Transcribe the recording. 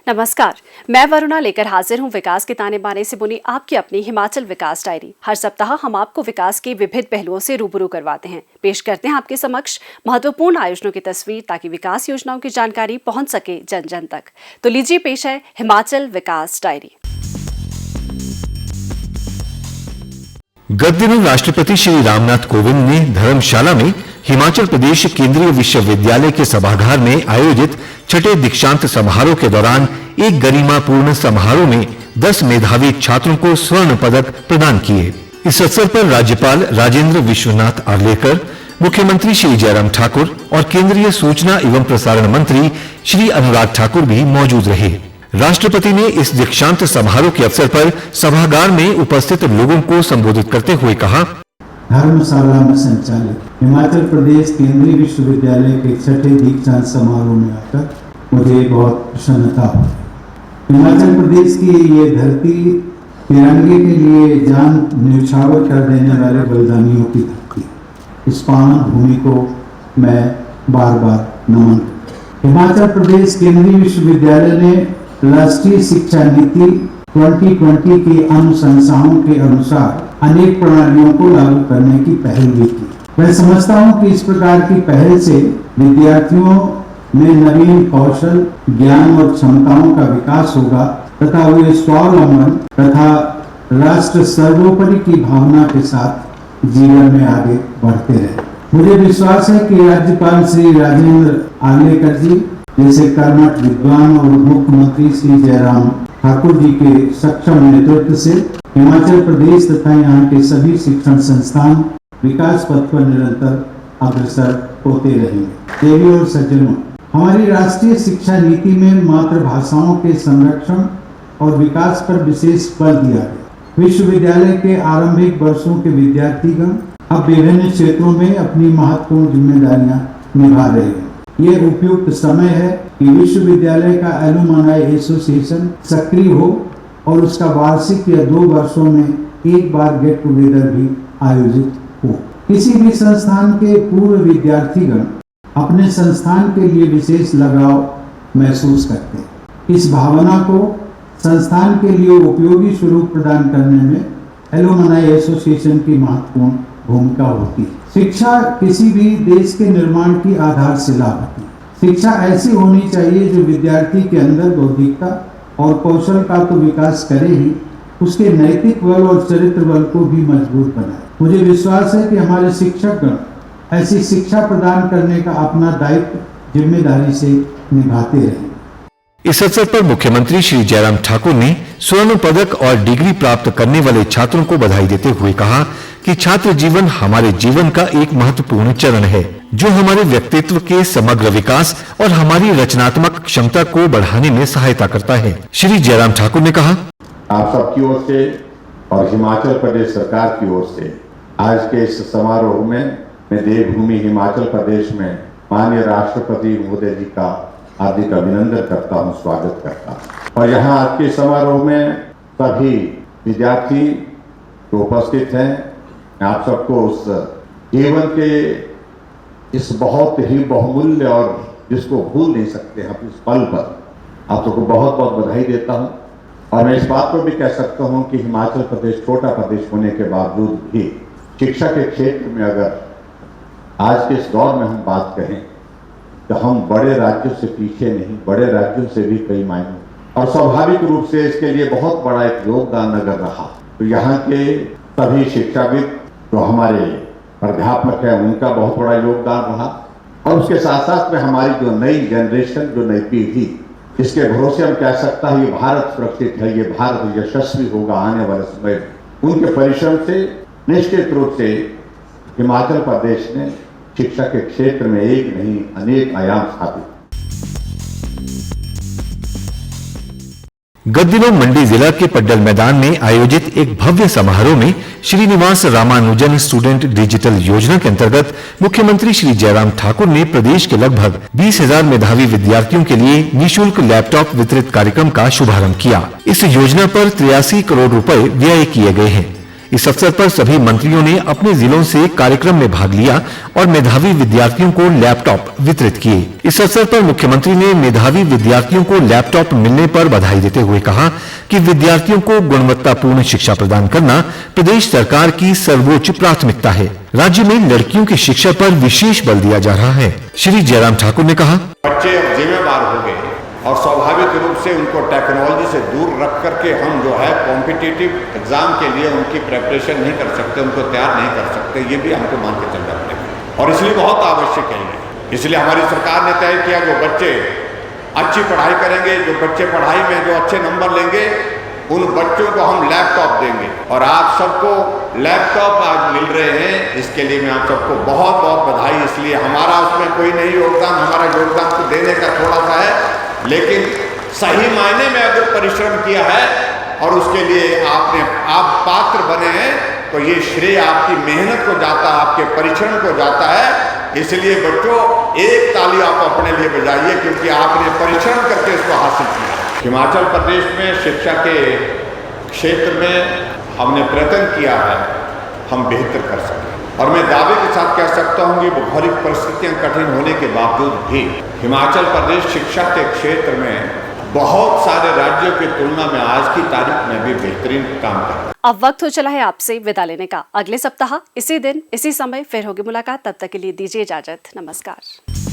नमस्कार, मैं वरुणा लेकर हाजिर हूं विकास के ताने बाने से बुनी आपकी अपनी हिमाचल विकास डायरी। हर सप्ताह हम आपको विकास के विविध पहलुओं से रूबरू करवाते हैं। पेश करते हैं आपके समक्ष महत्वपूर्ण आयोजनों की तस्वीर ताकि विकास योजनाओं की जानकारी पहुंच सके जन जन तक। तो लीजिए पेश है हिमाचल विकास डायरी। गत दिनों राष्ट्रपति श्री रामनाथ कोविंद ने धर्मशाला में हिमाचल प्रदेश केंद्रीय विश्वविद्यालय के सभागार में आयोजित छठे दीक्षांत समारोह के दौरान एक गरिमापूर्ण समारोह में 10 मेधावी छात्रों को स्वर्ण पदक प्रदान किए। इस अवसर पर राज्यपाल राजेंद्र विश्वनाथ आर्लेकर, मुख्यमंत्री श्री जयराम ठाकुर और केंद्रीय सूचना एवं प्रसारण मंत्री श्री अनुराग ठाकुर भी मौजूद रहे। राष्ट्रपति ने इस दीक्षांत समारोह के अवसर पर सभागार में उपस्थित लोगों को संबोधित करते हुए कहा, धर्मशाला में संचालित हिमाचल प्रदेश केंद्रीय विश्वविद्यालय के छठे दीक्षांत समारोह में आकर मुझे बहुत प्रसन्नता हुई। हिमाचल प्रदेश की ये धरती तिरंगे के लिए जान न्यौछावर कर देने वाले बलिदानियों की धरती। इस पावन भूमि को मैं बार बार नमन करता हूं। हिमाचल प्रदेश केंद्रीय विश्वविद्यालय ने राष्ट्रीय शिक्षा नीति 2020 की अनुशंसाओं के अनुसार अनेक प्रणालियों को लागू करने की पहल भी की। मैं समझता हूं कि इस प्रकार की पहल से विद्यार्थियों में नवीन कौशल, ज्ञान और क्षमताओं का विकास होगा तथा वे स्वावलंबन तथा राष्ट्र सर्वोपरि की भावना के साथ जीवन में आगे बढ़ते रहे। मुझे विश्वास है कि राज्यपाल श्री राजेंद्र आर्लेकर जी जैसे कर्मठ विद्वान और मुख्यमंत्री श्री जयराम ठाकुर जी के सक्षम नेतृत्व से हिमाचल प्रदेश तथा यहाँ के सभी शिक्षण संस्थान विकास पथ पर निरंतर अग्रसर होते रहेंगे। देवी और सज्जनों, हमारी राष्ट्रीय शिक्षा नीति में मातृभाषाओं के संरक्षण और विकास पर विशेष बल दिया गया। विश्वविद्यालय के आरंभिक वर्षों के विद्यार्थीगण अब विभिन्न क्षेत्रों में अपनी महत्वपूर्ण जिम्मेदारियां निभा रहे हैं। ये उपयुक्त समय है कि विश्वविद्यालय का एलुमनाई एसोसिएशन सक्रिय हो और उसका वार्षिक या 2 वर्षों में एक बार गेट टुगेदर भी आयोजित हो। किसी भी संस्थान के पूर्व विद्यार्थीगण अपने संस्थान के लिए विशेष लगाव महसूस करते हैं। इस भावना को संस्थान के लिए उपयोगी स्वरूप प्रदान करने में एलुमनाई एसोसिएशन की महत्वपूर्ण भूमिका होती है। शिक्षा किसी भी देश के निर्माण की आधारशिला होती है। शिक्षा ऐसी होनी चाहिए जो विद्यार्थी के अंदर बौद्धिकता और कौशल का तो विकास करे ही, उसके नैतिक बल और चरित्र बल को भी मजबूत बनाए। मुझे विश्वास है कि हमारे शिक्षकगण ऐसी शिक्षा प्रदान करने का अपना दायित्व जिम्मेदारी से निभाते रहें। इस अवसर पर मुख्यमंत्री श्री जयराम ठाकुर ने स्वर्ण पदक और डिग्री प्राप्त करने वाले छात्रों को बधाई देते हुए कहा कि छात्र जीवन हमारे जीवन का एक महत्वपूर्ण चरण है जो हमारे व्यक्तित्व के समग्र विकास और हमारी रचनात्मक क्षमता को बढ़ाने में सहायता करता है। श्री जयराम ठाकुर ने कहा, आप सबकी ओर से और हिमाचल प्रदेश सरकार की ओर से आज के इस समारोह में मैं देवभूमि हिमाचल प्रदेश में माननीय राष्ट्रपति महोदय जी का हार्दिक अभिनंदन करता हूं, स्वागत करता हूं। और यहाँ आज के समारोह में सभी विद्यार्थी जो उपस्थित हैं, आप सबको उस जीवन के इस बहुत ही बहुमूल्य और जिसको भूल नहीं सकते हम इस पल पर आप सबको बहुत बहुत बधाई देता हूं। और मैं इस बात को भी कह सकता हूं कि हिमाचल प्रदेश छोटा प्रदेश होने के बावजूद भी शिक्षा के क्षेत्र में अगर आज के इस दौर में हम बात करें तो हम बड़े राज्यों से पीछे नहीं, बड़े राज्यों से भी कई मायनों और स्वाभाविक रूप से इसके लिए बहुत बड़ा एक योगदान अगर रहा तो यहाँ के सभी शिक्षाविद जो हमारे प्राध्यापक हैं उनका बहुत बड़ा योगदान रहा। और उसके साथ साथ में हमारी जो नई जनरेशन, जो नई पीढ़ी, इसके भरोसे हम कह सकता है ये भारत सुरक्षित है, ये भारत यशस्वी होगा आने वाले समय में। उनके परिश्रम से निश्चित रूप से हिमाचल प्रदेश ने शिक्षा के क्षेत्र में एक नहीं अनेक आयाम स्थापित। गत दिनों मंडी जिला के पड्डल मैदान में आयोजित एक भव्य समारोह में श्रीनिवास रामानुजन स्टूडेंट डिजिटल योजना के अंतर्गत मुख्यमंत्री श्री जयराम ठाकुर ने प्रदेश के लगभग 20,000 मेधावी विद्यार्थियों के लिए निःशुल्क लैपटॉप वितरित कार्यक्रम का शुभारंभ किया। इस योजना पर 83 करोड़ रुपए व्यय किए गए हैं। इस अवसर पर सभी मंत्रियों ने अपने जिलों से कार्यक्रम में भाग लिया और मेधावी विद्यार्थियों को लैपटॉप वितरित किए। इस अवसर पर मुख्यमंत्री ने मेधावी विद्यार्थियों को लैपटॉप मिलने पर बधाई देते हुए कहा कि विद्यार्थियों को गुणवत्तापूर्ण शिक्षा प्रदान करना प्रदेश सरकार की सर्वोच्च प्राथमिकता है। राज्य में लड़कियों की शिक्षा पर विशेष बल दिया जा रहा है। श्री जयराम ठाकुर ने कहा, बच्चे अब जिम्मेदार हो गए और स्वाभाविक रूप से उनको टेक्नोलॉजी से दूर रख करके हम जो है कॉम्पिटिटिव एग्जाम के लिए उनकी प्रेपरेशन नहीं कर सकते, उनको तैयार नहीं कर सकते, ये भी हमको मान के चलना पड़ेगा और इसलिए बहुत आवश्यक है। इसलिए हमारी सरकार ने तय किया जो बच्चे अच्छी पढ़ाई करेंगे, जो बच्चे पढ़ाई में जो अच्छे नंबर लेंगे, उन बच्चों को हम लैपटॉप देंगे और आप सबको लैपटॉप आज मिल रहे हैं। इसके लिए मैं आप सबको बहुत बहुत बधाई। इसलिए हमारा उसमें कोई नहीं योगदान, हमारा योगदान तो देने का थोड़ा सा है, लेकिन सही मायने में अगर परिश्रम किया है और उसके लिए आप पात्र बने हैं तो ये श्रेय आपकी मेहनत को जाता है, आपके परिश्रम को जाता है। इसलिए बच्चों एक ताली आप अपने लिए बजाइए क्योंकि आपने परिश्रम करके इसको हासिल किया। हिमाचल प्रदेश में शिक्षा के क्षेत्र में हमने प्रयत्न किया है हम बेहतर कर सकें और मैं दावे के साथ कह सकता हूं कि भौगोलिक परिस्थितियां कठिन होने के बावजूद भी हिमाचल प्रदेश शिक्षा के क्षेत्र में बहुत सारे राज्यों की तुलना में आज की तारीख में भी बेहतरीन काम कर रहा है। अब वक्त हो चला है आपसे विदा लेने का। अगले सप्ताह इसी दिन इसी समय फिर होगी मुलाकात। तब तक के लिए दीजिए इजाजत। नमस्कार।